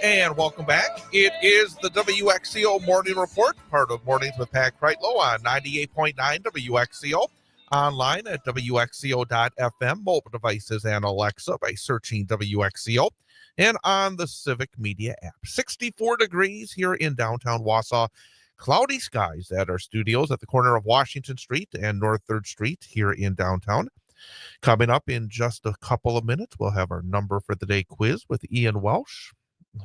And welcome back. It is the WXCO Morning Report, part of Mornings with Pat Kreitlow on 98.9 WXCO, online at WXCO.FM, mobile devices and Alexa by searching WXCO, and on the Civic Media app. 64 degrees here in downtown Wausau. Cloudy skies at our studios at the corner of Washington Street and North 3rd Street here in downtown. Coming up in just a couple of minutes, we'll have our number for the day quiz with Ian Welsh.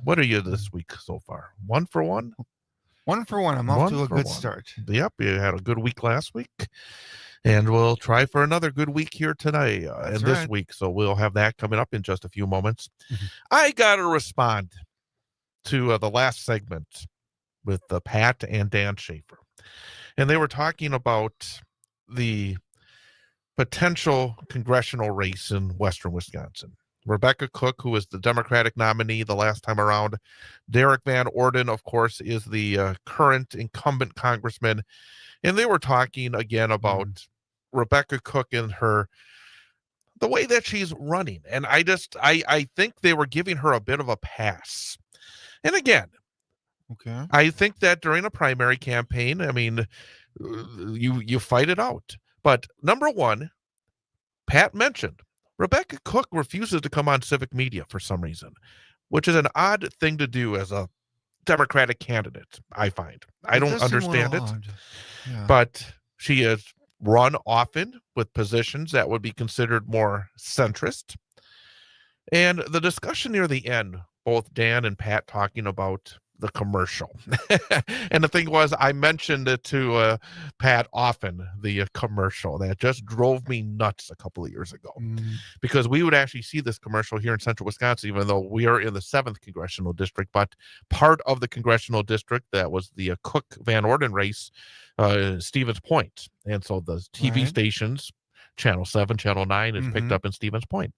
What are you this week so far? 1 for 1? 1 for 1. I'm off to a good start. Yep, you had a good week last week. And we'll try for another good week here today and this week. So we'll have that coming up in just a few moments. I got to respond to the last segment with Pat and Dan Schaefer. And they were talking about the potential congressional race in western Wisconsin. Rebecca Cook, who was the Democratic nominee the last time around. Derek Van Orden, of course, is the current incumbent congressman. And they were talking again about Rebecca Cook and the way that she's running. And I think they were giving her a bit of a pass. And again, I think that during a primary campaign, I mean, you fight it out. But number one, Pat mentioned, Rebecca Cook refuses to come on civic media for some reason, which is an odd thing to do as a Democratic candidate, I find. I don't understand it. Yeah. But she has run often with positions that would be considered more centrist. And the discussion near the end, both Dan and Pat talking about the commercial. And the thing was, I mentioned it to Pat often, the commercial that just drove me nuts a couple of years ago, because we would actually see this commercial here in central Wisconsin, even though we are in the 7th congressional district. But part of the congressional district that was the Cook Van Orden race, Stevens Point. And so the TV stations, Channel 7, Channel 9 is picked up in Stevens Point.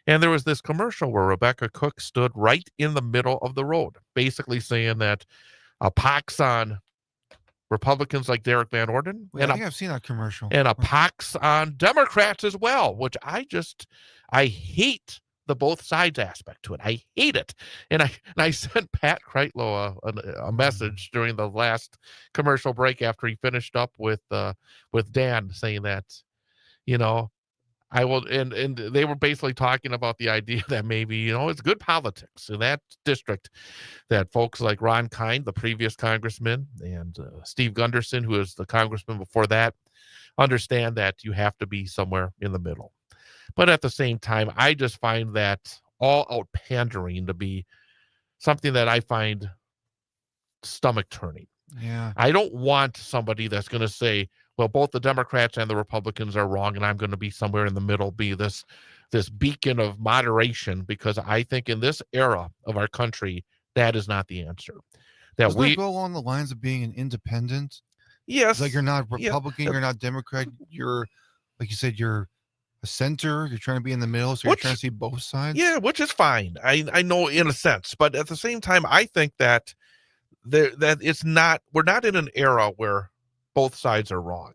And there was this commercial where Rebecca Cook stood right in the middle of the road, basically saying that a pox on Republicans like Derek Van Orden. I think I've seen that commercial. And a pox on Democrats as well, which I hate the both sides aspect to it. I hate it. And I sent Pat Kreitlow a message during the last commercial break after he finished up with Dan, saying that, you know, I will, and they were basically talking about the idea that maybe, it's good politics in that district, that folks like Ron Kind, the previous congressman, and Steve Gunderson, who is the congressman before that, understand that you have to be somewhere in the middle. But at the same time, I just find that all-out pandering to be something that I find stomach-turning. Yeah. I don't want somebody that's going to say, well, both the Democrats and the Republicans are wrong, and I'm going to be somewhere in the middle, be this beacon of moderation, because I think in this era of our country, that is not the answer. Does that go along the lines of being an independent? Yes. Like you're not Republican, you're not Democrat, you're, like you said, you're a center, you're trying to be in the middle, so you're trying to see both sides? Yeah, which is fine. I know in a sense, but at the same time, I think that we're not in an era where both sides are wrong.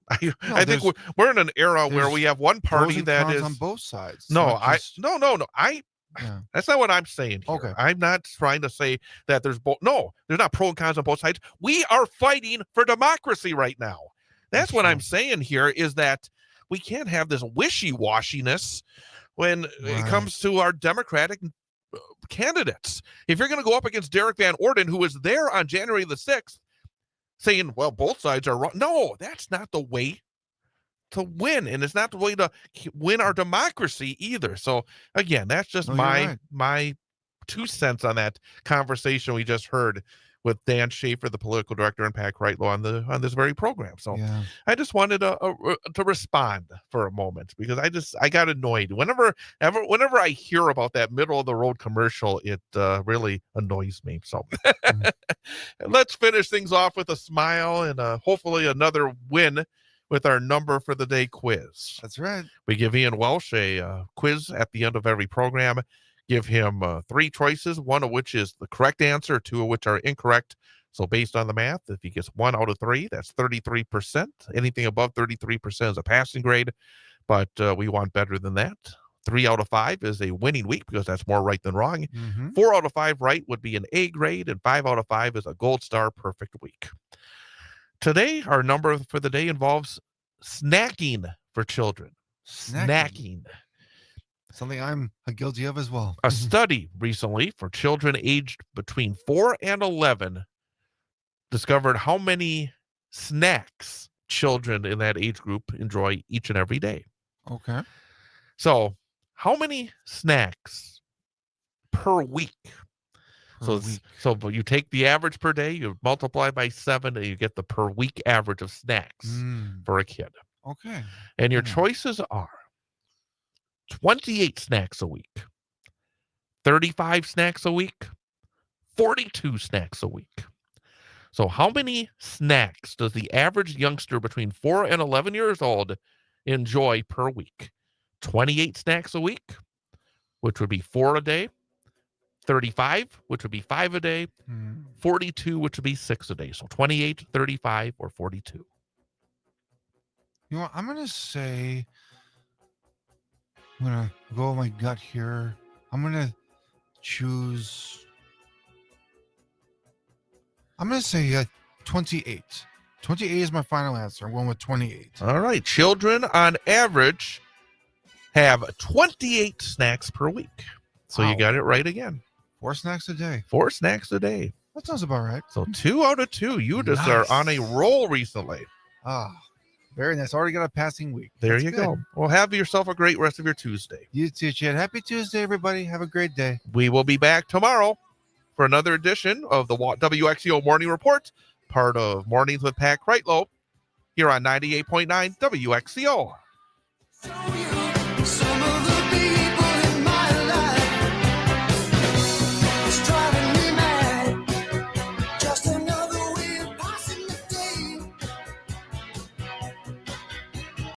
I think we're in an era where we have one party that is on both sides. No, that's not what I'm saying here. Okay. I'm not trying to say that there's not pro and cons on both sides. We are fighting for democracy right now. That's what I'm saying here, is that we can't have this wishy-washiness when it comes to our Democratic candidates. If you're going to go up against Derek Van Orden, who was there on January the 6th, saying, well, both sides are wrong. No, that's not the way to win. And it's not the way to win our democracy either. So again, that's just my 2 cents on that conversation we just heard with Dan Schaefer, the political director, and Pat Kreitlow on this very program. So I just wanted to respond for a moment, because I got annoyed. Whenever I hear about that middle of the road commercial, it really annoys me. So let's finish things off with a smile and hopefully another win with our number for the day quiz. That's right. We give Ian Welsh a quiz at the end of every program. Give him 3 choices, 1 of which is the correct answer, 2 of which are incorrect. So based on the math, if he gets 1 out of 3, that's 33%. Anything above 33% is a passing grade, but we want better than that. 3 out of 5 is a winning week because that's more right than wrong. Mm-hmm. 4 out of 5 right would be an A grade, and 5 out of 5 is a gold star perfect week. Today, our number for the day involves snacking for children. Snacking. Something I'm guilty of as well. A study recently for children aged between 4 and 11 discovered how many snacks children in that age group enjoy each and every day. Okay. So, how many snacks per week? So you take the average per day, you multiply by 7, and you get the per week average of snacks for a kid. Okay. And your choices are 28 snacks a week, 35 snacks a week, 42 snacks a week. So how many snacks does the average youngster between 4 and 11 years old enjoy per week? 28 snacks a week, which would be 4 a day, 35, which would be 5 a day, 42, which would be 6 a day. So 28, 35, or 42. You know what? I'm going to say, I'm going to go with my gut here. I'm going to choose, I'm going to say 28. 28 is my final answer. I'm going with 28. All right. Children on average have 28 snacks per week. So you got it right again. 4 snacks a day. 4 snacks a day. That sounds about right. So 2 out of 2. You just are on a roll recently. Very nice. Already got a passing week. There you go. Well, have yourself a great rest of your Tuesday. You too, Chad. Happy Tuesday, everybody. Have a great day. We will be back tomorrow for another edition of the WXEO Morning Report, part of Mornings with Pat Kreitlow, here on 98.9 WXEO.